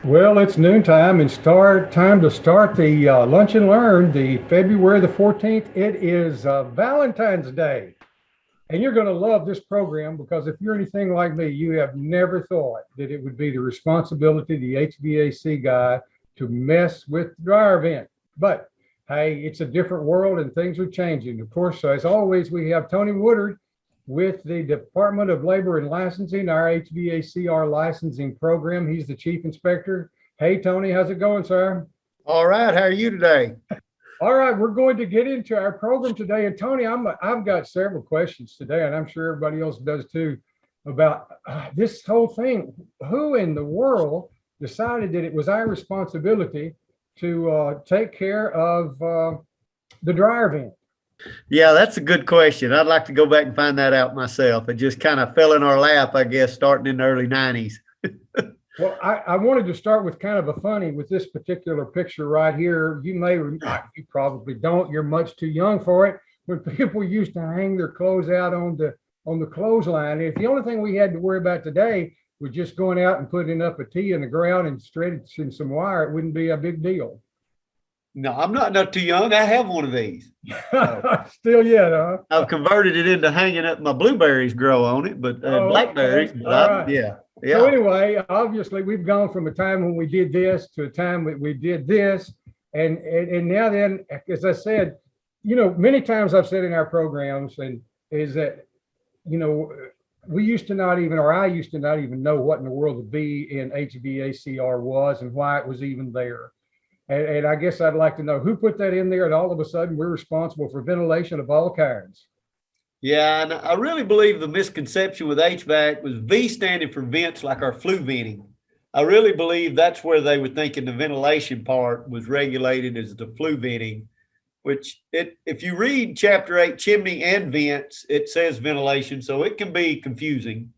Well, it's noontime and start time to start the Lunch and Learn, the February the 14th. It is Valentine's Day. And you're going to love this program because if you're anything like me, you have never thought that it would be the responsibility of the HVAC guy to mess with the dryer vent. But hey, it's a different world and things are changing. Of course, as always, we have Tony Woodard with the Department of Labor and Licensing, our HVACR licensing program. He's the chief inspector. Hey, Tony, how's it going, sir? All right. How are you today? All right, we're going to get into our program today. And Tony, I've got several questions today, and I'm sure everybody else does too, about this whole thing. Who in the world decided that it was our responsibility to take care of the dryer vent? Yeah, that's a good question. I'd like to go back and find that out myself. It just kind of fell in our lap, I guess, starting in the early 90s. Well, I wanted to start with kind of a funny with this particular picture right here. You probably don't. You're much too young for it. When people used to hang their clothes out on the clothesline, if the only thing we had to worry about today was just going out and putting up a tee in the ground and stretching some wire, it wouldn't be a big deal. No, I'm not too young. I have one of these. Still yet, huh? I've converted it into hanging up my blueberries grow on it, but blackberries. Okay. But Right. Yeah. So anyway, obviously we've gone from a time when we did this to a time that we did this. And now then, as I said, many times I've said in our programs and is that, we used to not even, or I used to not even know what in the world the B in HVACR was and why it was even there. And I guess I'd like to know who put that in there, and all of a sudden we're responsible for ventilation of all kinds. Yeah, and I really believe the misconception with HVAC was V standing for vents, like our flue venting. I really believe that's where they were thinking the ventilation part was regulated as the flue venting, which if you read chapter 8, chimney and vents, it says ventilation, so it can be confusing.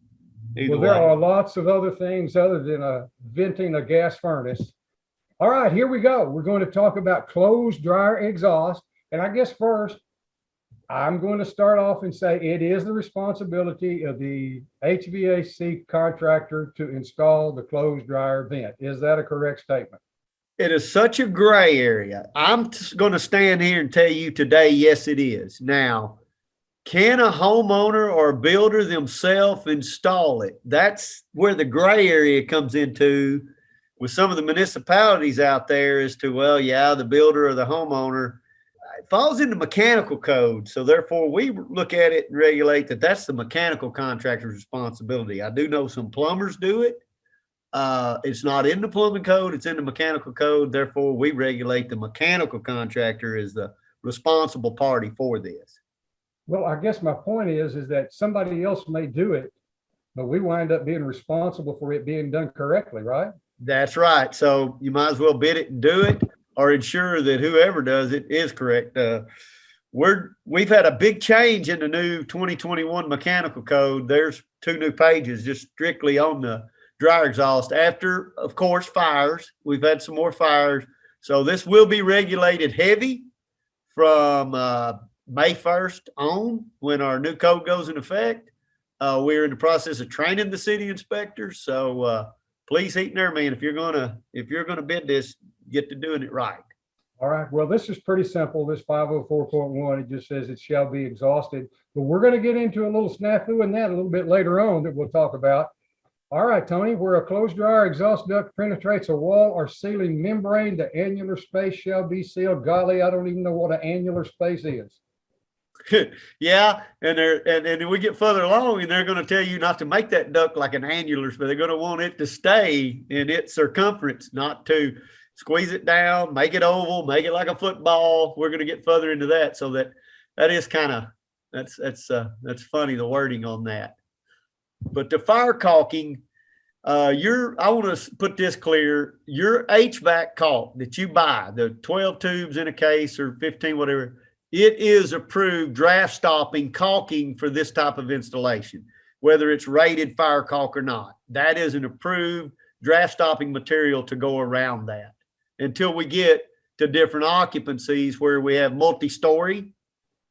Well, there are lots of other things other than venting a gas furnace. All right, here we go. We're going to talk about closed dryer exhaust. And I guess first, I'm going to start off and say it is the responsibility of the HVAC contractor to install the closed dryer vent. Is that a correct statement? It is such a gray area. I'm going to stand here and tell you today, yes, it is. Now, can a homeowner or a builder themselves install it? That's where the gray area comes into with some of the municipalities out there as to, well, yeah, the builder or the homeowner. It falls into mechanical code. So therefore we look at it and regulate that that's the mechanical contractor's responsibility. I do know some plumbers do it. It's not in the plumbing code, it's in the mechanical code. Therefore we regulate the mechanical contractor as the responsible party for this. Well, I guess my point is that somebody else may do it, but we wind up being responsible for it being done correctly, right? That's right. So you might as well bid it and do it, or ensure that whoever does it is correct. We've had a big change in the new 2021 mechanical code. There's 2 new pages just strictly on the dryer exhaust. After, of course, fires, we've had some more fires. So this will be regulated heavy from May 1st on when our new code goes in effect. We're in the process of training the city inspectors. So please, heat and air man, if you're gonna bid this, get to doing it right. All right. Well, this is pretty simple. This 504.1, it just says it shall be exhausted. But we're going to get into a little snafu in that a little bit later on that we'll talk about. All right, Tony, where a closed dryer exhaust duct penetrates a wall or ceiling membrane, the annular space shall be sealed. Golly, I don't even know what an annular space is. Yeah, and we get further along and they're going to tell you not to make that duct like an annular, but they're going to want it to stay in its circumference, not to squeeze it down, make it oval, make it like a football. We're going to get further into that. So that is kind of, that's funny, the wording on that. But the fire caulking, I want to put this clear, your HVAC caulk that you buy, the 12 tubes in a case or 15, whatever, it is approved draft stopping caulking for this type of installation, whether it's rated fire caulk or not. That is an approved draft stopping material to go around that until we get to different occupancies where we have multi-story,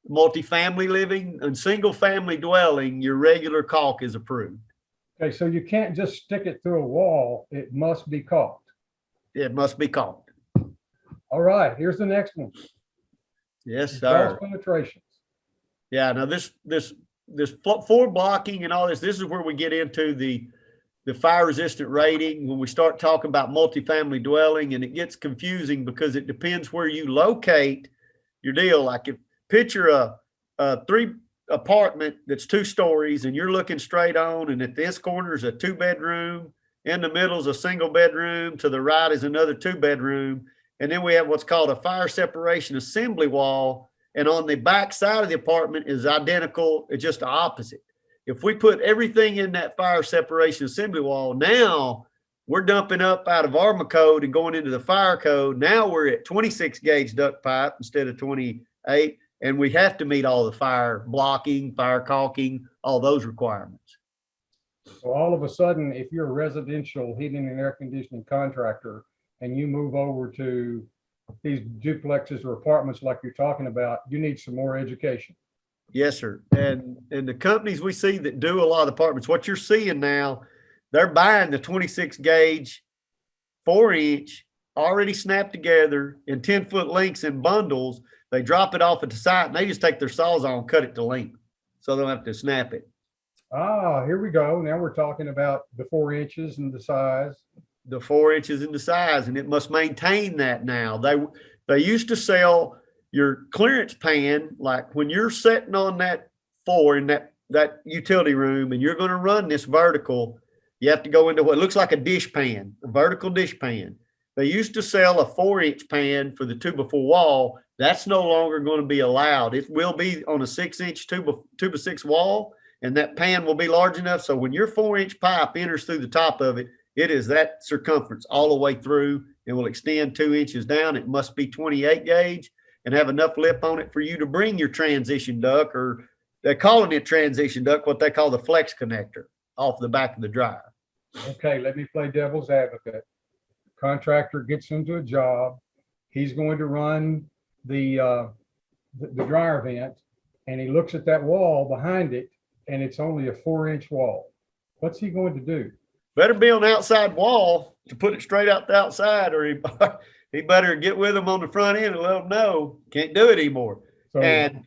multi-family living, and single family dwelling. Your regular caulk is approved. Okay, so you can't just stick it through a wall. It must be caulked. it must be caught. All right, here's the next one. Yes, Exhaust sir. penetrations. Yeah. Now this floor blocking and all this is where we get into the fire resistant rating when we start talking about multifamily dwelling, and it gets confusing because it depends where you locate your deal. Like if picture a 3 apartment that's 2 stories and you're looking straight on, and at this corner is a 2-bedroom, in the middle is a single bedroom, to the right is another 2-bedroom, and then we have what's called a fire separation assembly wall, and on the back side of the apartment is identical, it's just the opposite. If we put everything in that fire separation assembly wall, now we're dumping up out of ARMA code and going into the fire code. Now we're at 26 gauge duct pipe instead of 28, and we have to meet all the fire blocking, fire caulking, all those requirements. So all of a sudden, if you're a residential heating and air conditioning contractor and you move over to these duplexes or apartments like you're talking about, you need some more education. Yes, sir. And the companies we see that do a lot of apartments, what you're seeing now, they're buying the 26 gauge, 4-inch, already snapped together in 10-foot lengths in bundles. They drop it off at the site and they just take their sawzall and cut it to length, so they don't have to snap it. Ah, here we go. Now we're talking about the 4 inches and the size. The 4 inches in the size, and it must maintain that now. They used to sell your clearance pan, like when you're sitting on that floor in that utility room and you're going to run this vertical, you have to go into what looks like a dish pan, a vertical dish pan. They used to sell a 4-inch pan for the 2x4 wall. That's no longer going to be allowed. It will be on a 6-inch 2x6 wall, and that pan will be large enough so when your 4-inch pipe enters through the top of it, it is that circumference all the way through. It will extend 2 inches down. It must be 28 gauge and have enough lip on it for you to bring your transition duct, or they're calling it transition duct, what they call the flex connector, off the back of the dryer. Okay, let me play devil's advocate. Contractor gets into a job. He's going to run the dryer vent, and he looks at that wall behind it, and it's only a 4-inch wall. What's he going to do? Better be on the outside wall to put it straight out the outside, or he better get with them on the front end and let them know can't do it anymore. So, and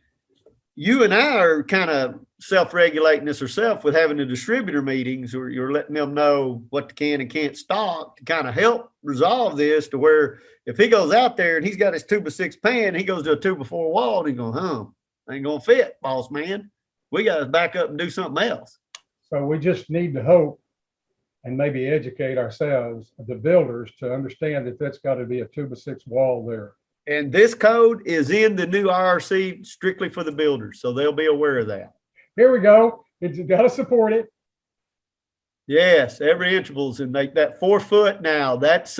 you and I are kind of self-regulating this ourselves with having the distributor meetings, or you're letting them know what they can and can't stock to kind of help resolve this, to where if he goes out there and he's got his 2x6 pan, he goes to a 2x4 wall and he's going, ain't gonna fit, boss man. We got to back up and do something else. so we just need to hope and maybe educate ourselves, the builders, to understand that that's got to be a 2x6 wall there. And this code is in the new IRC strictly for the builders, so they'll be aware of that. Here we go. It's got to support it. Yes, every intervals, and that 4 foot now, that's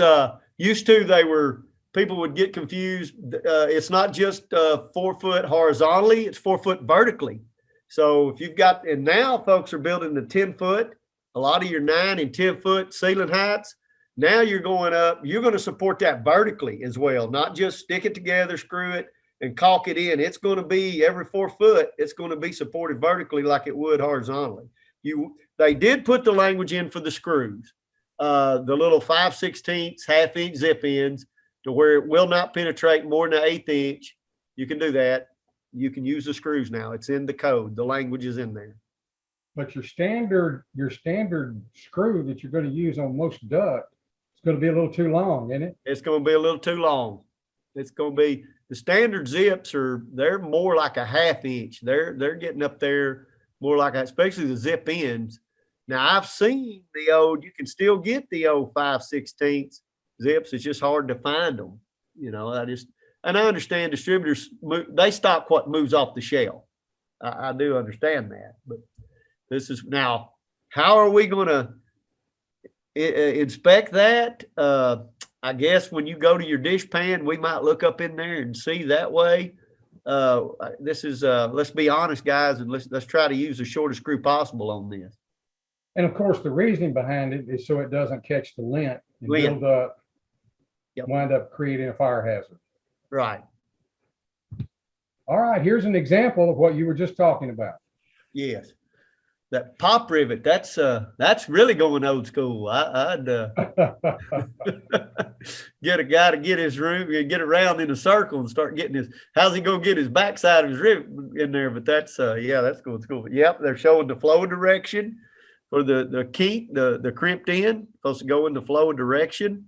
used to, people would get confused. It's not just 4 foot horizontally, it's 4 foot vertically. So if you've got, and now folks are building the 10 foot, a lot of your 9 and 10 foot ceiling heights. Now you're going up, you're going to support that vertically as well, not just stick it together, screw it, and caulk it in. It's going to be every 4 foot, it's going to be supported vertically like it would horizontally. They did put the language in for the screws, the little 5/16 half-inch zip ends, to where it will not penetrate more than an 1/8 inch. You can do that. You can use the screws now. It's in the code. The language is in there. But your standard screw that you're going to use on most duct, it's going to be a little too long, isn't it? It's going to be a little too long. It's going to be, the standard zips they're more like a 1/2 inch. They're getting up there more like, especially the zip ends. Now I've seen you can still get the old 5/16 zips. It's just hard to find them. And I understand distributors, they stock what moves off the shelf. I do understand that, but this is now, how are we going to inspect that? I guess when you go to your dish pan, we might look up in there and see that way. This is, let's be honest, guys, and let's try to use the shortest screw possible on this. And of course, the reasoning behind it is so it doesn't catch the lint and build up, wind up creating a fire hazard. Right. All right, here's an example of what you were just talking about. Yes. That pop rivet, that's really going old school. get a guy to get his room, get around in a circle and start getting his, how's he going to get his backside of his rib in there? But that's, yeah, that's cool. It's cool. But yep, they're showing the flow direction for the kink, the crimped in, supposed to go in the flow direction,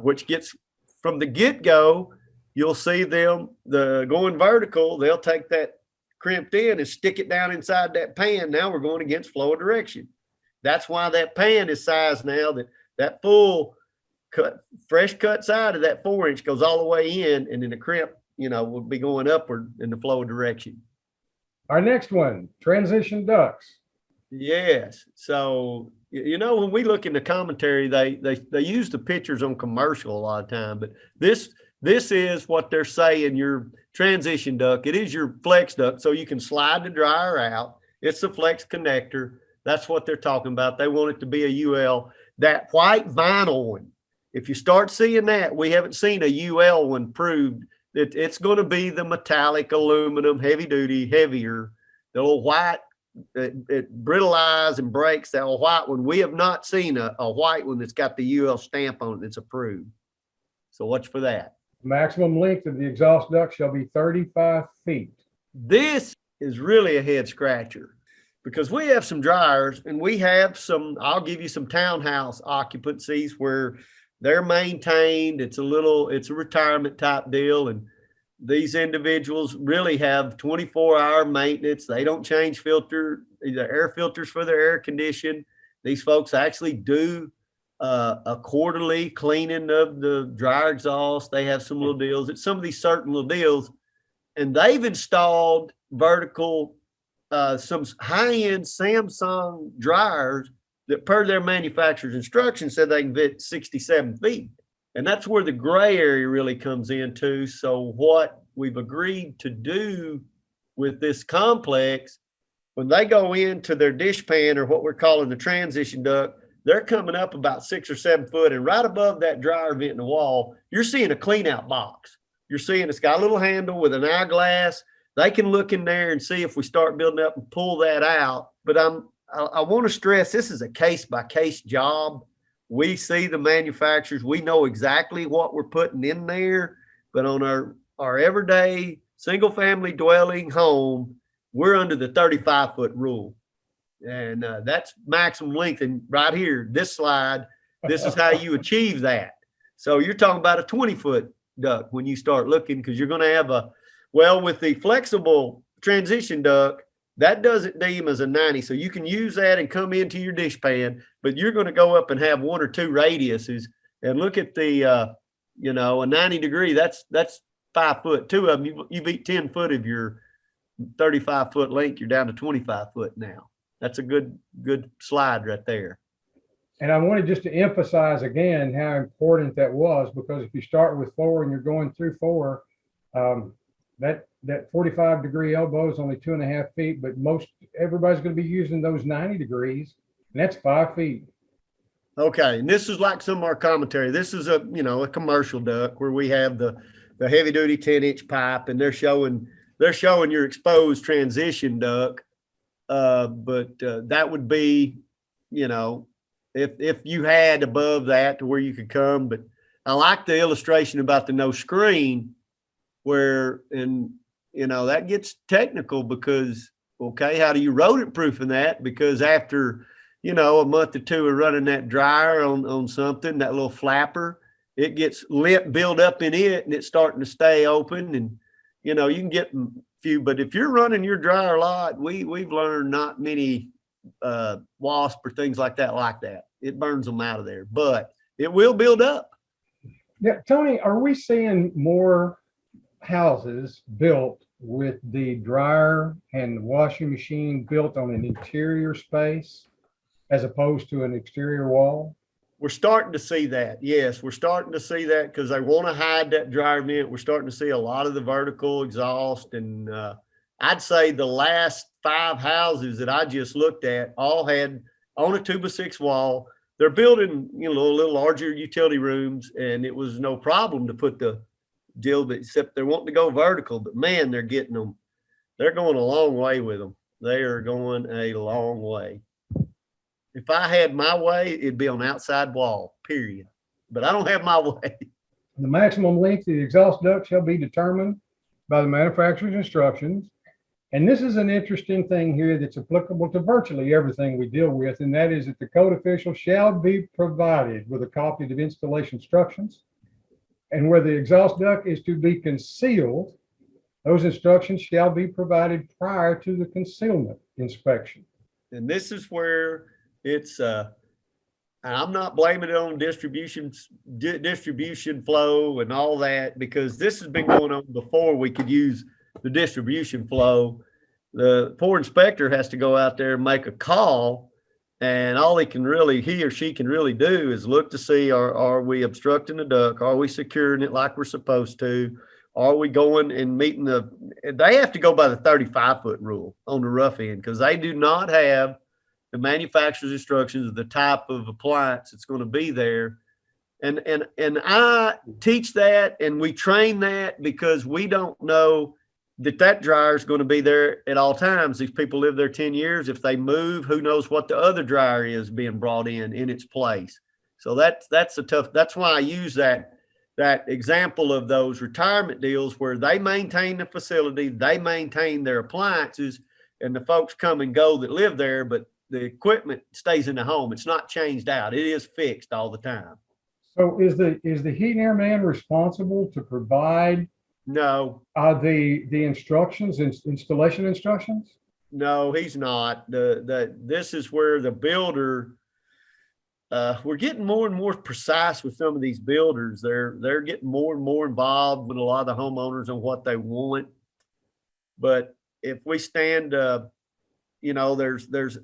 which gets from the get-go, you'll see them, going vertical, they'll take that crimped in and stick it down inside that pan. Now we're going against flow of direction. That's why that pan is sized now that full cut, fresh cut side of that 4-inch goes all the way in, and then the crimp, will be going upward in the flow of direction. Our next one, transition ducts. Yes. So, when we look in the commentary, they use the pictures on commercial a lot of time, but this is what they're saying, your transition duct. It is your flex duct, so you can slide the dryer out. It's the flex connector. That's what they're talking about. They want it to be a UL. That white vinyl one, if you start seeing that, we haven't seen a UL one proved. It's going to be the metallic aluminum, heavy duty, heavier. The little white, it brittleizes and breaks. That little white one. We have not seen a white one that's got the UL stamp on it that's approved. So watch for that. Maximum length of the exhaust duct shall be 35 feet. This is really a head scratcher because we have some dryers and we have some, I'll give you some townhouse occupancies where they're maintained. It's a retirement type deal. And these individuals really have 24-hour maintenance. They don't change the air filters for their air condition. These folks actually do a quarterly cleaning of the dryer exhaust. They have some little deals. It's some of these certain little deals. And they've installed vertical, some high-end Samsung dryers that per their manufacturer's instructions said they can fit 67 feet. And that's where the gray area really comes into. So what we've agreed to do with this complex, when they go into their dish pan or what we're calling the transition duct, they're coming up about 6 or 7 foot, and right above that dryer vent in the wall, you're seeing a clean out box. You're seeing it's got a little handle with an eyeglass. They can look in there and see if we start building up and pull that out. But I want to stress this is a case by case job. We see the manufacturers, we know exactly what we're putting in there, but on our everyday single family dwelling home, we're under the 35-foot rule. And that's maximum length. And right here, this slide, this is how you achieve that. So you're talking about a 20-foot duct when you start looking, because you're going to have with the flexible transition duct, that doesn't deem as a 90. So you can use that and come into your dish pan, but you're going to go up and have 1 or 2 radiuses and look at the, a 90 degree, that's 5 foot. 2 of them, you beat 10 foot of your 35-foot length. You're down to 25 foot now. That's a good slide right there. And I wanted just to emphasize again how important that was, because if you start with 4 and you're going through 4, that 45-degree elbow is only 2.5 feet, but everybody's going to be using those 90 degrees, and that's 5 feet. Okay, and this is like some of our commentary. This is a commercial duct where we have the heavy duty 10-inch pipe, and they're showing your exposed transition duct. But that would be, if you had above that to where you could come. But I like the illustration about the no screen that gets technical because, okay, how do you rodent proof in that? Because after, a month or 2 of running that dryer on something, that little flapper, it gets lint build up in it and it's starting to stay open, and, you can get few, but if you're running your dryer a lot, we've learned not many wasp or things like that. It burns them out of there, but it will build up. Yeah, Tony, are we seeing more houses built with the dryer and the washing machine built on an interior space as opposed to an exterior wall? We're starting to see that. Yes, we're starting to see that because they want to hide that dryer vent. We're starting to see a lot of the vertical exhaust. And I'd say the last 5 houses that I just looked at all had on a 2x6 wall. They're building, a little larger utility rooms, and it was no problem to put the deal, except they're wanting to go vertical. But man, they're getting them. They're going a long way with them. They are going a long way. If I had my way, it'd be on the outside wall, period. But I don't have my way. The maximum length of the exhaust duct shall be determined by the manufacturer's instructions. And this is an interesting thing here that's applicable to virtually everything we deal with, and that is that the code official shall be provided with a copy of installation instructions. And where the exhaust duct is to be concealed, those instructions shall be provided prior to the concealment inspection. And this is where it's, and I'm not blaming it on distribution flow and all that, because this has been going on before we could use the distribution flow. The poor inspector has to go out there and make a call, and all he or she can really do is look to see, are we obstructing the duct? Are we securing it like we're supposed to? Are we going and meeting they have to go by the 35-foot rule on the rough end, because they do not have the manufacturer's instructions of the type of appliance that's going to be there. And I teach that, and we train that, because we don't know that dryer is going to be there at all times. These people live there 10 years. If they move, who knows what the other dryer is being brought in its place. So that's why I use that example of those retirement deals where they maintain the facility, they maintain their appliances, and the folks come and go that live there, but the equipment stays in the home. It's not changed out. It is fixed all the time. So is the heat and air man responsible to provide No, the instructions, installation instructions? no, he's not. This is where the builder, we're getting more and more precise with some of these builders. They're getting more and more involved with a lot of the homeowners on what they want. But if we stand, there's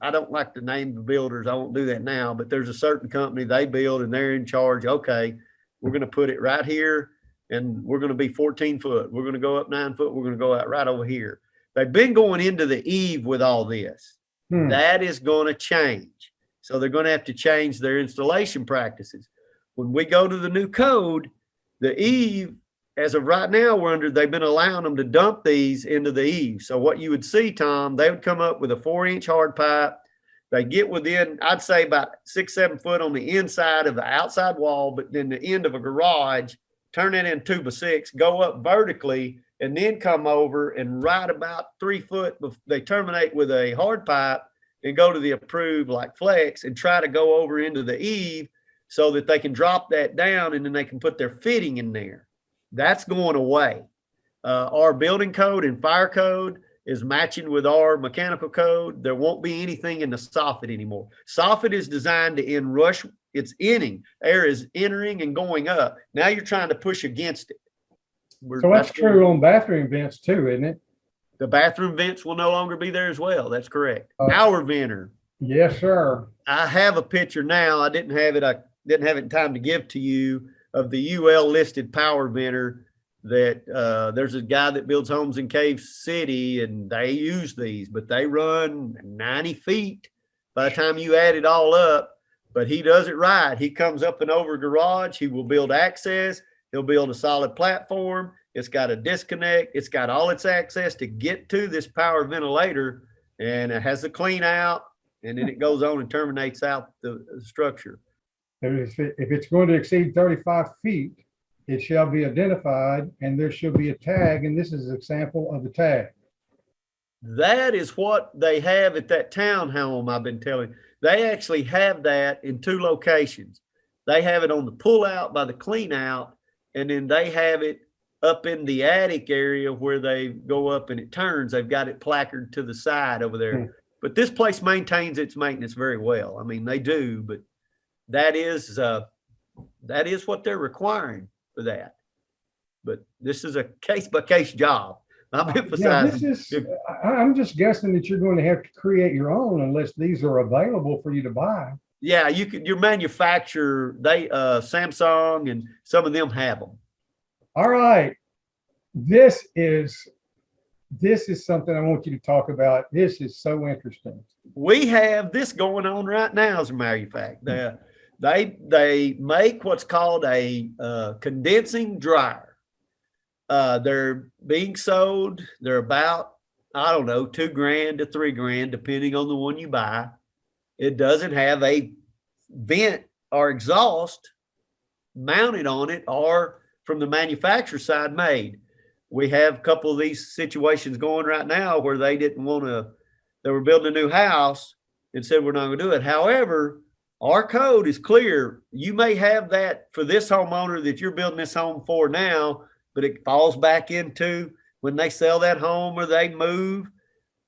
I don't like to name the builders. I won't do that now, but there's a certain company they build and they're in charge. Okay, we're going to put it right here, and we're going to be 14 foot. We're going to go up 9 foot. We're going to go out right over here. They've been going into the eve with all this. That is going to change. So they're going to have to change their installation practices. When we go to the new code, the eve, as of right now, they've been allowing them to dump these into the eve. So what you would see, Tom, they would come up with a 4-inch hard pipe. They get within, I'd say, about 6-7 foot on the inside of the outside wall, but then the end of a garage, turn it in 2x6, go up vertically, and then come over and right about 3 foot, they terminate with a hard pipe and go to the approved like flex and try to go over into the eve so that they can drop that down, and then they can put their fitting in there. That's going away. Our building code and fire code is matching with our mechanical code. There won't be anything in the soffit anymore. Soffit is designed to inrush. It's inning. Air is entering and going up. Now you're trying to push against it. So that's true on bathroom vents too, isn't it? The bathroom vents will no longer be there as well. That's correct. Power venter. Yes, sir. I have a picture now. I didn't have it in time to give to you, of the UL listed power venter that there's a guy that builds homes in Cave City, and they use these, but they run 90 feet by the time you add it all up. But he does it right. He comes up and over garage. He will build access. He'll build a solid platform. It's got a disconnect. It's got all its access to get to this power ventilator, and it has a clean out, and then it goes on and terminates out the structure. If it's going to exceed 35 feet, it shall be identified, and there shall be a tag, and this is an example of the tag. That is what they have at that townhome I've been telling you. They actually have that in 2 locations. They have it on the pull out by the clean out, and then they have it up in the attic area where they go up and it turns. They've got it placarded to the side over there. But this place maintains its maintenance very well. I mean, they do, but that is what they're requiring for that. But this is a case-by-case job. I'm emphasizing. I'm just guessing that you're going to have to create your own unless these are available for you to buy. Yeah, your manufacturer, Samsung and some of them have them. All right. This is something I want you to talk about. This is so interesting. We have this going on right now, as a matter of fact. They make what's called a condensing dryer. They're being sold. They're about, I don't know, $2,000 to $3,000, depending on the one you buy. It doesn't have a vent or exhaust mounted on it or from the manufacturer side made. We have a couple of these situations going right now where they didn't want to, they were building a new house and said, we're not going to do it. However, our code is clear. You may have that for this homeowner that you're building this home for now, but it falls back into when they sell that home or they move.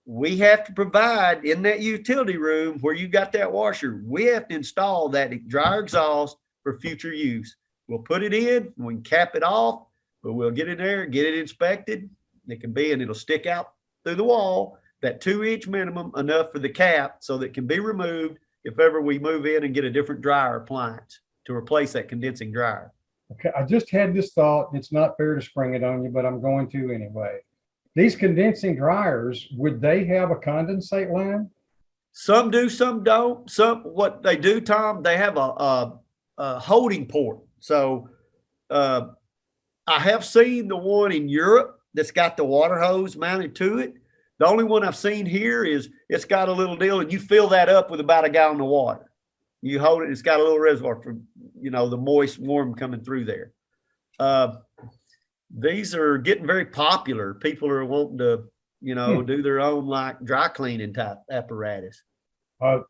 We have to provide in that utility room where you got that washer, we have to install that dryer exhaust for future use. We'll put it in, we can cap it off, but we'll get in there, get it inspected. It can be, and it'll stick out through the wall, that 2-inch minimum, enough for the cap so that it can be removed if ever we move in and get a different dryer appliance to replace that condensing dryer. Okay, I just had this thought. It's not fair to spring it on you, but I'm going to anyway. These condensing dryers, would they have a condensate line? Some do, some don't. Some, what they do, Tom, they have a holding port. So I have seen the one in Europe that's got the water hose mounted to it. The only one I've seen here is it's got a little deal, and you fill that up with about a gallon of water. You hold it, it's got a little reservoir for, you know, the moist, warm coming through there. These are getting very popular. People are wanting to, you know, do their own like dry cleaning type apparatus.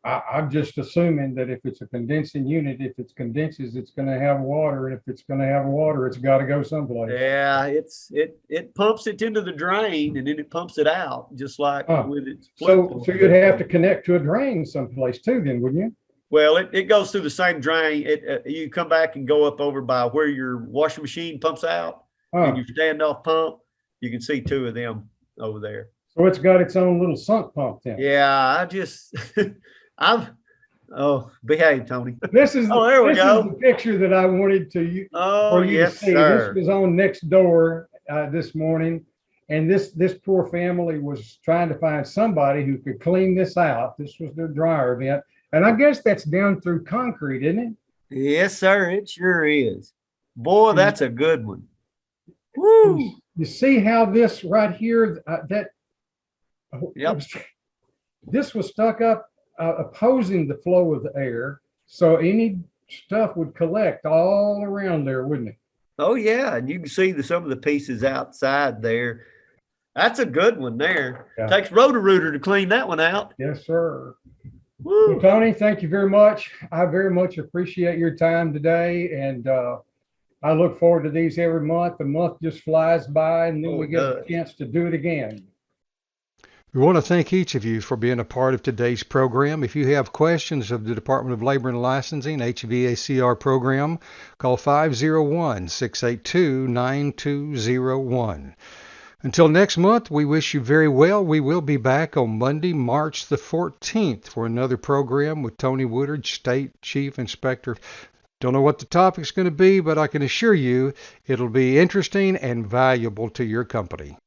I'm just assuming that if it's a condensing unit, if it condenses, it's going to have water, and if it's going to have water, it's got to go someplace. Yeah, it pumps it into the drain and then it pumps it out, just like with its. So you'd have to connect to a drain someplace too, then, wouldn't you? Well, it goes through the same drain. You come back and go up over by where your washing machine pumps out and your standoff pump. You can see 2 of them over there. So it's got its own little sunk pump then. Yeah, behave, Tony. This is there we go. Is the picture that I wanted to for you to see. Sir. This was on Next Door this morning, and this poor family was trying to find somebody who could clean this out. This was their dryer vent, and I guess that's down through concrete, isn't it? Yes, sir. It sure is. Boy, that's a good one. Woo! You see how this right here Yep. This was stuck up opposing the flow of the air, so any stuff would collect all around there, wouldn't it? Oh yeah, and you can see some of the pieces outside there. That's a good one there. Yeah. Takes Roto-Rooter to clean that one out. Yes, sir. Woo. Well, Tony, thank you very much. I very much appreciate your time today, and I look forward to these every month. The month just flies by, and then we get a chance to do it again. We want to thank each of you for being a part of today's program. If you have questions of the Department of Labor and Licensing HVACR program, call 501-682-9201. Until next month, we wish you very well. We will be back on Monday, March the 14th for another program with Tony Woodard, State Chief Inspector. Don't know what the topic's going to be, but I can assure you it'll be interesting and valuable to your company.